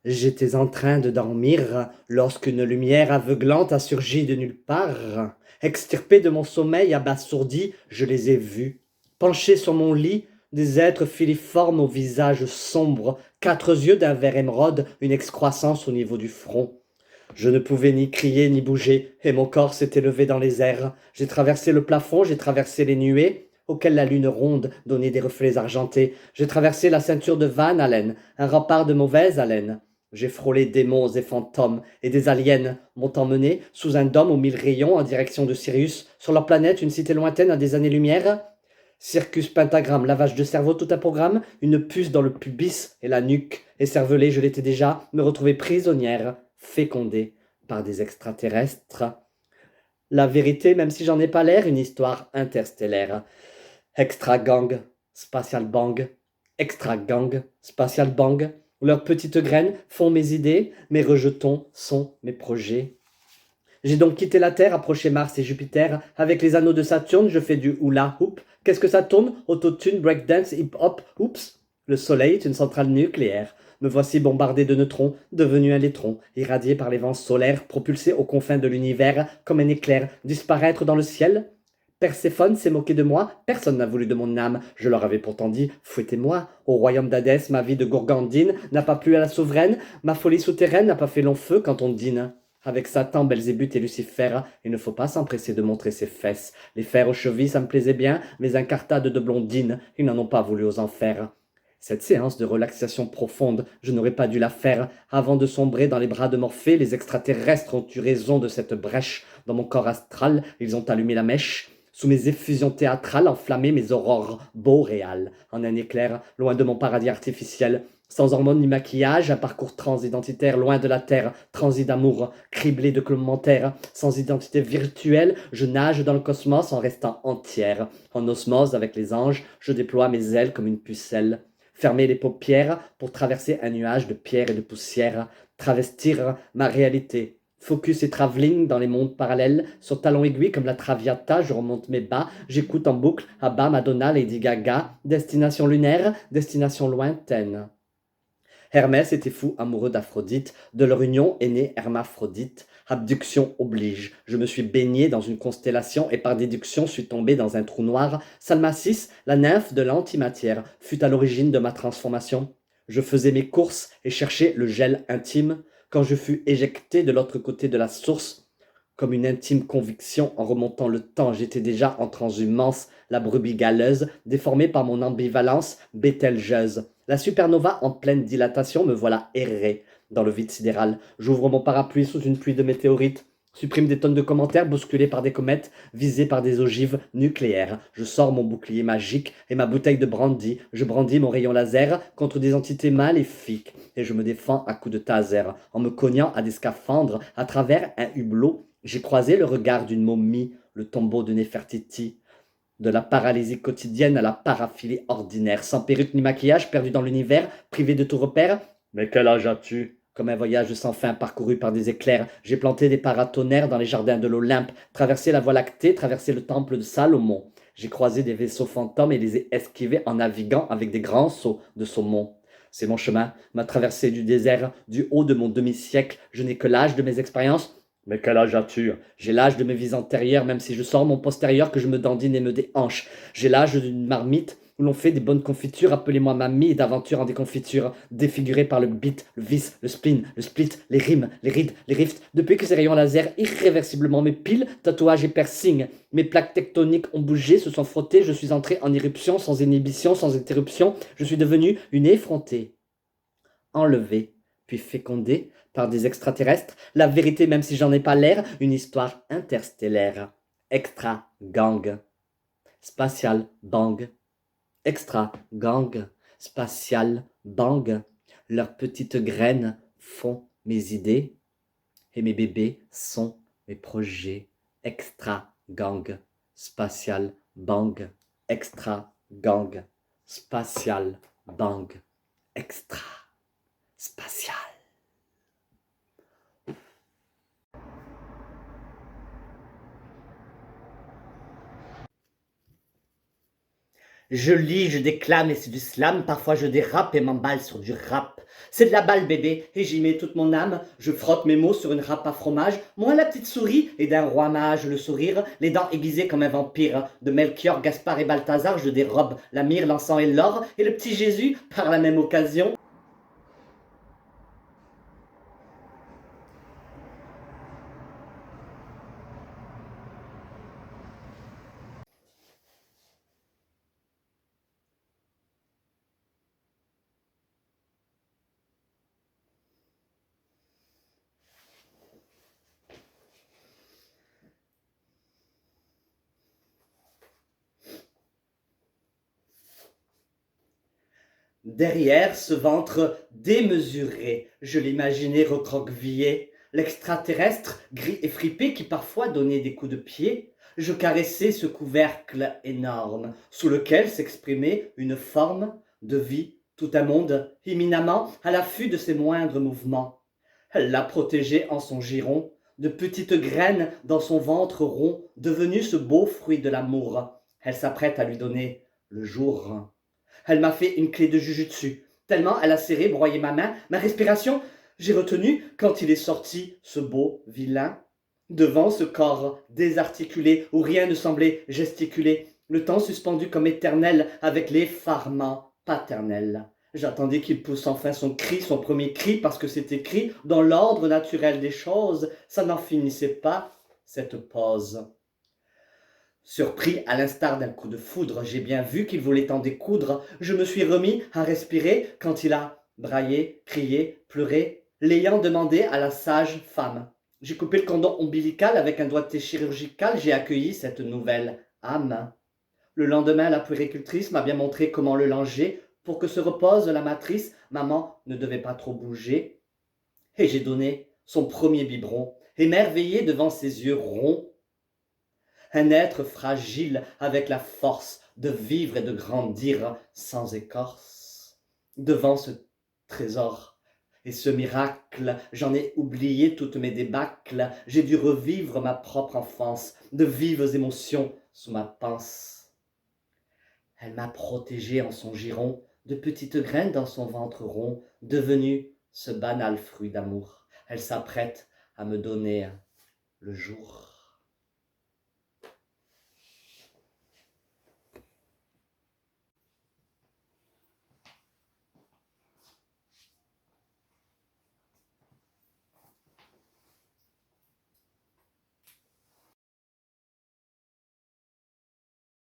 J'étais en train de dormir lorsqu'une lumière aveuglante a surgi de nulle part. Extirpé de mon sommeil, abasourdi, je les ai vus. Penchés sur mon lit, des êtres filiformes au visage sombre, 4 yeux d'un vert émeraude, une excroissance au niveau du front. Je ne pouvais ni crier ni bouger, et mon corps s'était levé dans les airs. J'ai traversé le plafond, j'ai traversé les nuées, auxquelles la lune ronde donnait des reflets argentés. J'ai traversé la ceinture de Van Allen, un rempart de mauvaise haleine. J'ai frôlé démons et fantômes, et des aliens m'ont emmené sous un dôme aux 1000 rayons en direction de Sirius, sur leur planète, une cité lointaine à des années-lumière. Circus pentagramme, lavage de cerveau, tout un programme, une puce dans le pubis et la nuque, écervelée, je l'étais déjà, me retrouver prisonnière, fécondée par des extraterrestres. La vérité, même si j'en ai pas l'air, une histoire interstellaire. Extra gang, spatial bang, extra gang, spatial bang. Leurs petites graines font mes idées, mes rejetons sont mes projets. J'ai donc quitté la Terre, approché Mars et Jupiter. Avec les anneaux de Saturne, je fais du hula hoop. Qu'est-ce que ça tourne? Autotune, breakdance, hip-hop, oups. Le Soleil est une centrale nucléaire. Me voici bombardé de neutrons, devenu un électron, irradié par les vents solaires, propulsé aux confins de l'univers comme un éclair, disparaître dans le ciel. Perséphone s'est moqué de moi, personne n'a voulu de mon âme, je leur avais pourtant dit, fouettez-moi. Au royaume d'Hadès, ma vie de gourgandine n'a pas plu à la souveraine, ma folie souterraine n'a pas fait long feu quand on dîne. Avec Satan, Belzébuth et Lucifer, il ne faut pas s'empresser de montrer ses fesses. Les fers aux chevilles, ça me plaisait bien, mais un cartade de blondines, ils n'en ont pas voulu aux enfers. Cette séance de relaxation profonde, je n'aurais pas dû la faire. Avant de sombrer dans les bras de Morphée, les extraterrestres ont eu raison de cette brèche. Dans mon corps astral, ils ont allumé la mèche. Sous mes effusions théâtrales, enflammées mes aurores boréales. En un éclair, loin de mon paradis artificiel, sans hormones ni maquillage, un parcours transidentitaire loin de la terre, transi d'amour, criblé de commentaires, sans identité virtuelle, je nage dans le cosmos en restant entière. En osmose avec les anges, je déploie mes ailes comme une pucelle. Fermer les paupières pour traverser un nuage de pierre et de poussière, travestir ma réalité. Focus et travelling dans les mondes parallèles, sur talons aiguilles comme la Traviata, je remonte mes bas, j'écoute en boucle Abba, Madonna, Lady Gaga, destination lunaire, destination lointaine. Hermès était fou amoureux d'Aphrodite, de leur union est né Hermaphrodite. Abduction oblige. Je me suis baigné dans une constellation et par déduction suis tombé dans un trou noir. Salmacis, la nymphe de l'antimatière, fut à l'origine de ma transformation. Je faisais mes courses et cherchais le gel intime. Quand je fus éjecté de l'autre côté de la source, comme une intime conviction en remontant le temps, j'étais déjà en transhumance, la brebis galeuse, déformée par mon ambivalence bételgeuse. La supernova en pleine dilatation, me voilà erré dans le vide sidéral. J'ouvre mon parapluie sous une pluie de météorites, supprime des tonnes de commentaires bousculés par des comètes, visés par des ogives nucléaires. Je sors mon bouclier magique et ma bouteille de brandy. Je brandis mon rayon laser contre des entités maléfiques et je me défends à coups de taser en me cognant à des scaphandres à travers un hublot. J'ai croisé le regard d'une momie, le tombeau de Néfertiti. De la paralysie quotidienne à la paraphilie ordinaire, sans perruque ni maquillage, perdu dans l'univers, privé de tout repère. Mais quel âge as-tu? Comme un voyage sans fin parcouru par des éclairs, j'ai planté des paratonnerres dans les jardins de l'Olympe, traversé la Voie lactée, traversé le temple de Salomon. J'ai croisé des vaisseaux fantômes et les ai esquivés en naviguant avec des grands sauts de saumon. C'est mon chemin, ma traversée du désert, du haut de mon demi-siècle. Je n'ai que l'âge de mes expériences. Mais quel âge as-tu? J'ai l'âge de mes vies antérieures, même si je sors mon postérieur que je me dandine et me déhanche. J'ai l'âge d'une marmite où l'on fait des bonnes confitures, appelez-moi mamie, et d'aventure en déconfiture, défigurée par le beat, le vice, le spin, le split, les rimes, les rides, les rifts. Depuis que ces rayons laser irréversiblement mes piles, tatouages et piercings, mes plaques tectoniques ont bougé, se sont frottées, je suis entré en éruption, sans inhibition, sans interruption, je suis devenu une effrontée, enlevée, puis fécondée par des extraterrestres, la vérité même si j'en ai pas l'air, une histoire interstellaire. Extra gang, spatial bang, extra gang, spatial bang. Leurs petites graines font mes idées et mes bébés sont mes projets. Extra gang, spatial bang, extra gang, spatial bang, extra spatial. Je lis, je déclame et c'est du slam, parfois je dérape et m'emballe sur du rap. C'est de la balle bébé, et j'y mets toute mon âme, je frotte mes mots sur une râpe à fromage, moi la petite souris, et d'un roi mage le sourire, les dents aiguisées comme un vampire, de Melchior, Gaspard et Balthazar, je dérobe la myrrhe, l'encens et l'or, et le petit Jésus, par la même occasion. Derrière ce ventre démesuré, je l'imaginais recroquevillé, l'extraterrestre gris et fripé qui parfois donnait des coups de pied. Je caressais ce couvercle énorme, sous lequel s'exprimait une forme de vie, tout un monde éminemment à l'affût de ses moindres mouvements. Elle l'a protégé en son giron, de petites graines dans son ventre rond, devenu ce beau fruit de l'amour. Elle s'apprête à lui donner le jour. Elle m'a fait une clé de jujutsu, tellement elle a serré, broyé ma main, ma respiration. J'ai retenu quand il est sorti, ce beau vilain, devant ce corps désarticulé où rien ne semblait gesticuler, le temps suspendu comme éternel avec l'effarement paternel. J'attendais qu'il pousse enfin son cri, son premier cri, parce que c'est écrit dans l'ordre naturel des choses. Ça n'en finissait pas, cette pause. Surpris à l'instar d'un coup de foudre, j'ai bien vu qu'il voulait en découdre. Je me suis remis à respirer quand il a braillé, crié, pleuré, l'ayant demandé à la sage femme. J'ai coupé le cordon ombilical avec un doigté chirurgical, j'ai accueilli cette nouvelle âme. Le lendemain, la puéricultrice m'a bien montré comment le langer. Pour que se repose la matrice, maman ne devait pas trop bouger. Et j'ai donné son premier biberon, émerveillé devant ses yeux ronds. Un être fragile avec la force de vivre et de grandir sans écorce. Devant ce trésor et ce miracle, j'en ai oublié toutes mes débâcles, j'ai dû revivre ma propre enfance, de vives émotions sous ma panse. Elle m'a protégé en son giron, de petites graines dans son ventre rond, devenu ce banal fruit d'amour. Elle s'apprête à me donner le jour.